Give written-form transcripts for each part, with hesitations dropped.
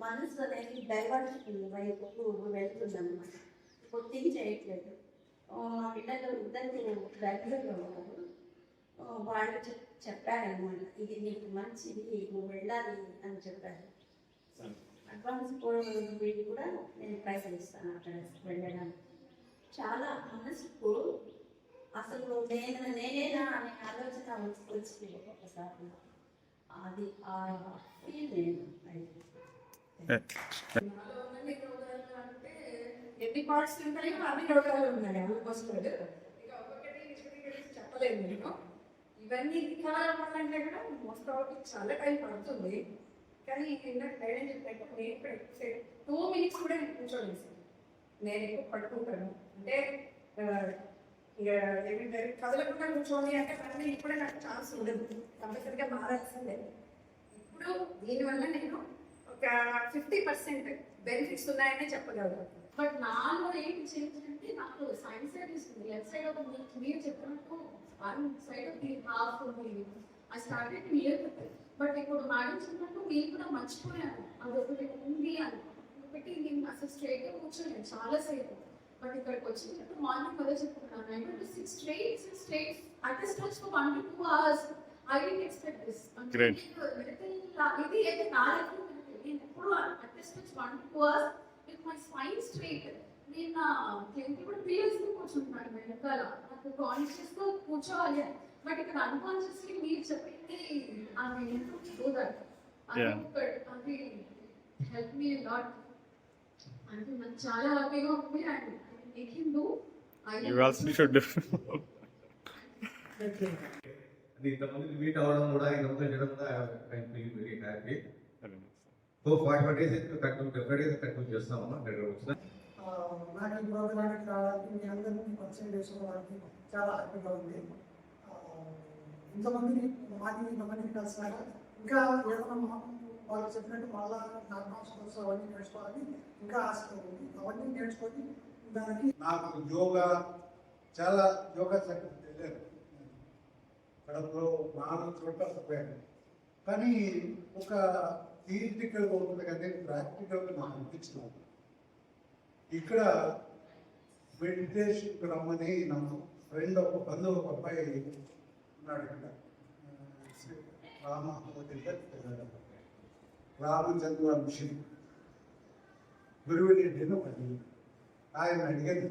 మనసు అనేది డైవర్షన్ వైపు వెళ్తుందన్నమాట. ఇప్పుడు థింక్ చేయట్లేదు. మా పిల్లలు ఇద్దరు దగ్గరలో ఉన్నారు. వాళ్ళు చెప్పారనమాట, ఇది నీకు మంచిది, నువ్వు వెళ్ళాలి అని చెప్పారు. అడ్వాన్స్ వీటి కూడా నేను ప్రయత్నిస్తాను అక్కడ వెళ్ళడానికి. చాలా మనసుకు అసలు నేనేనా అనే ఆలోచన వచ్చింది ఒక్కొక్కసారి. అది ఆ ఫీల్ నేను అంటే ఎన్ని పార్ట్స్ ఉంటాయో అన్ని రోగాలు ఉన్నాయి. ఆల్మోస్ట్ ఇక ఒక్కొక్కటి చెప్పలేదు నేను. ఇవన్నీ దిగాలంటే కూడా మోస్ట్ ఆఫ్ చాలా టైం పడుతుంది. కానీ ఇందాక గైడెన్స్ చెప్పినట్టు నేను ఇక్కడ 2 minutes కూడా నేను కూర్చోలేదు. నేను ఎక్కువ పడుకుంటాను. అంటే ఇక ఏమంటారు, కదలకుండా కూర్చోండి అంటే కానీ ఇప్పుడే నాకు ఛాన్స్ ఉండదు. కంపల్సరిగా మారాల్సిందే. ఇప్పుడు దీనివల్ల నేను ఒక 50% బెనిఫిట్స్ ఉన్నాయని చెప్పగలను. బట్ నాలో ఏంటి చేంజ్ అంటే, నాకు సైన్స్ సైడ్ ఇస్తుంది. లెఫ్ట్ సైడ్ ఒక మీరు చెప్పినట్టు 1 side ఆఫ్ ది హాఫ్ ఉంది. I started clear. బట్ ఇప్పుడు మేడం చెప్పినట్టు మీరు కూడా మర్చిపోయాను అది ఒకటి ఉంది అని. ఒకటి నేను అసలు స్ట్రైట్గా కూర్చోలేను చాలాసేపు. బట్ ఇక్కడికి వచ్చినట్టు మార్నింగ్ అదే చెప్తున్నాను. I went to 6 straight at the stretch for 1 to 2 hours. I didn't expect this. ఇది అయితే నా లైఫ్లో నేను ఎప్పుడు at the stretch 1 to 2 hours with my spine straight. నేను నా క్లినిక్ కూడా పిఎల్స్కి కూర్చుంటున్నాను వెనకాల. నాకు కాన్షియస్గా కూర్చోవాలి. బట్ ఇక్కడ అన్కాన్షియస్లీ మీరు చెప్పింది అది అది హెల్ప్ మీ లాట్. అంటే నాకు చాలా హ్యాపీగా ఉంది. And make him do. You also should do. అది ఇంతమంది మీట్ అవ్వడం కూడా ఇంతమంది చేయడం కూడా I feel very happy. So 45 days continue చేస్తామమ్మా. నాకు ఈ ప్రోగ్రామ్కి రావడానికి మీ అందరినీ పరిచయం చేసుకోవడానికి చాలా హ్యాపీగా ఉంది. ఇంతమందిని ఇంతమందిని కలిసినాక ఇంకా ఏదైనా వాళ్ళు చెప్పినట్టు మళ్ళా నార్మల్స్ అవన్నీ నేర్చుకోవాలని ఇంకా ఆసక్తి ఉంది. అవన్నీ నేర్చుకొని దానికి నాకు యోగా చాలా సర్టిఫికేట్ వెళ్ళారు. కడపలో 4 చోట్ల పోయాను. కానీ ఒక థియరిటికల్గా ఉంటుంది కానీ ప్రాక్టికల్గా నాకు అనిపించినాను. ఇక్కడ మెడిటేషన్కి రమ్మని నా ఫ్రెండ్ ఒక బంధువు ఒక అబ్బాయి ఉన్నాడు. ఇక్కడ రామచంద్ర మిషన్ గురువురెడ్డిని ఆయన అడిగాను,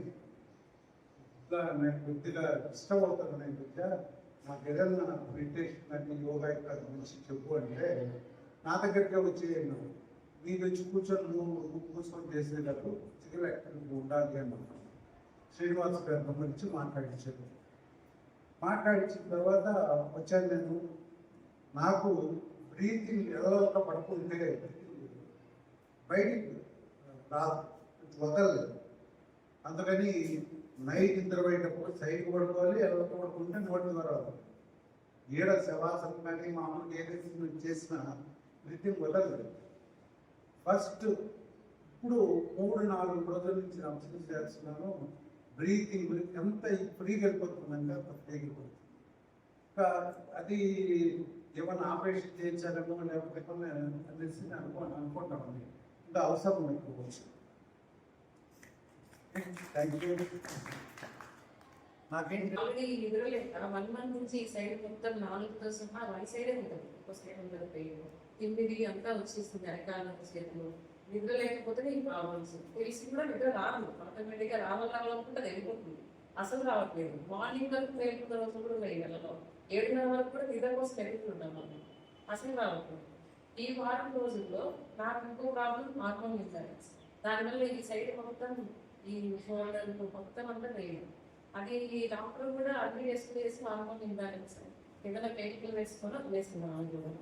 ఇట్లా నేను కొద్దిగా ఇష్టమవుతాను. నేను కొద్దిగా నాకు ఏదన్నా మెడిటేషన్ అంటే యోగా ఇక్కడ గురించి చెప్పు అంటే నా దగ్గరికి వచ్చి మీరు వచ్చి కూర్చొని నువ్వు కూర్చొని చేసేటప్పుడు ఫిజికల్ యాక్టివిటీ ఉండాలి అన్నాను. శ్రీనివాస్ గారి గురించి మాట్లాడించాను. మాట్లాడించిన తర్వాత వచ్చాను నేను. నాకు బ్రీతింగ్ ఎలా పడుకుంటే బయటికి రాదు, వదలలేదు. అందుకని నైట్ నిద్రపోయేటప్పుడు సైడ్కి పడుకోవాలి, ఎలా పడుకుంటే నోటి ద్వారా ఏడ శవాసనం కానీ మామూలుగా ఏదైతే నేను చేసినా బ్రీతింగ్ వదలలేదు. ఫస్ట్ ఇప్పుడు 3-4 రోజుల నుంచి అబ్జర్వ్ చేస్తున్నాను. బ్రీతింగ్ ఎంత ఫ్రీగా వెళ్ళిపోతుందంటే అంత ఫ్రీగా వెళ్ళిపోతుంది. అది ఏమన్నా ఆపరేషన్ చేయించాలనో లేకపోతే అనేసి అనుకుంటామండి. ఇంకా అవసరం ఎక్కువ. Thank you. నాకేంటి నిద్రలేదు 1 month నుంచి ఈ సైడ్ మొత్తం 4తో సహా వన్ సైడే ఉంటుంది. ఒక సైడ్ ఉంటుంది పెయిన్, తిమ్మిది అంతా వచ్చేస్తుంది వెనకాల చేతులు. నిద్ర లేకపోతే నీకు ప్రాబ్లమ్స్ తెలిసి కూడా నిద్ర రాదు. ఆటోమేటిక్గా రావాలనుకుంటే వెళ్ళిపోతుంది. అసలు రావట్లేదు. మార్నింగ్ వరకు వెళ్ళిన రోజు కూడా వేయగలలో 7:30 వరకు కూడా నిద్ర కోసం వెళ్తున్నాం మనం. అసలు రావట్లేదు. ఈ వారం రోజుల్లో నాకు ఇంకో ప్రాబ్లం హార్మోన్ ఇంబ్యాలెన్స్. దానివల్ల ఈ సైడ్ మొత్తం ఈ షోల్డర్ మొత్తం అంతా వేయడం. అది ఈ డాక్టర్ కూడా అన్ని వేసి హార్మోన్ ఇంబ్యాలెన్స్ ఏదైనా పెయిన్ వేసుకున్నాను కూడా.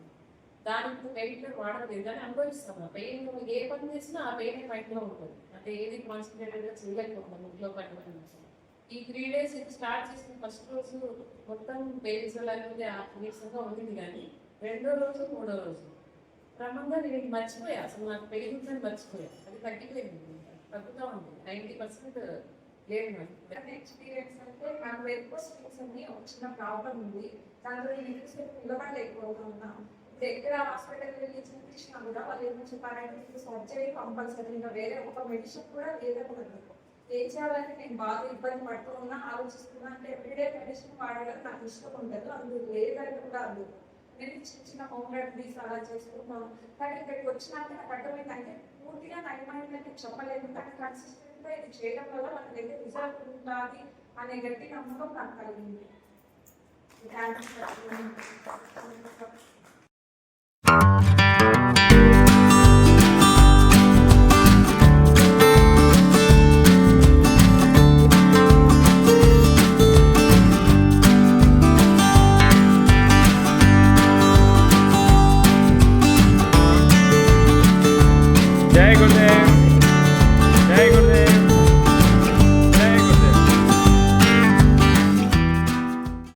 దానికి పెయిన్ వాడలేదు కానీ అనుభవిస్తాం. ఆ పెయిన్ ఏ పని చేసినా ఆ పెయిన్ మైండ్లో ఉంటుంది. అంటే ఏది కాన్సన్ట్రేటెడ్గా చేయలేకపోతున్నాం ఇంట్లో పని. ఈ 3 days స్టార్ట్ చేసిన ఫస్ట్ రోజు మొత్తం పెయిన్స్ లేకపోతే నీరసంగా ఉండింది. కానీ 2వ రోజు 3వ రోజు క్రమంగా నేను మర్చిపోయా. అసలు నాకు పెయిన్ ఉందని మర్చిపోయా. అది తగ్గిపోయింది, తగ్గుతూ ఉంది. 90% లేదు. నాకు ఎక్స్పీరియన్స్ అంటే నాకు ఎక్కువ స్ట్రెస్ ఉంది, ఒక చిన్న ప్రాబ్లం ఉంది. దాంట్లో నేను నిలబడలేకపోతున్నా. దగ్గర హాస్పిటల్ వెళ్ళి చూపించినా కూడా వాళ్ళు ఏమో చెప్పారంటే సర్జరీ కంపల్సరీ, ఇంకా వేరే ఒక మెడిసిన్ కూడా లేదన్నారు. ఏం చేయాలంటే నేను బాగా ఇబ్బంది పడుతూ ఉన్నా, ఆలోచిస్తున్నా. అంటే ఎవ్రీడే మెడిసిన్ వాడడం నాకు ఇష్టం ఉండదు, అందుకు లేదని కూడా అందుకు నేను చిన్న చిన్న హోమ్ రెమెడీస్ అలా చేసుకుంటాను. కానీ ఇక్కడికి వచ్చినాక నాకు అర్థమైందంటే పూర్తిగా నయమైందంటే చెప్పలేదు, కానీ కన్సిస్టెంట్గా ఇది చేయడం వల్ల మన దగ్గర రిజల్ట్ ఉండాలి అనే గట్టి నమ్మకం నాకు కలిగింది.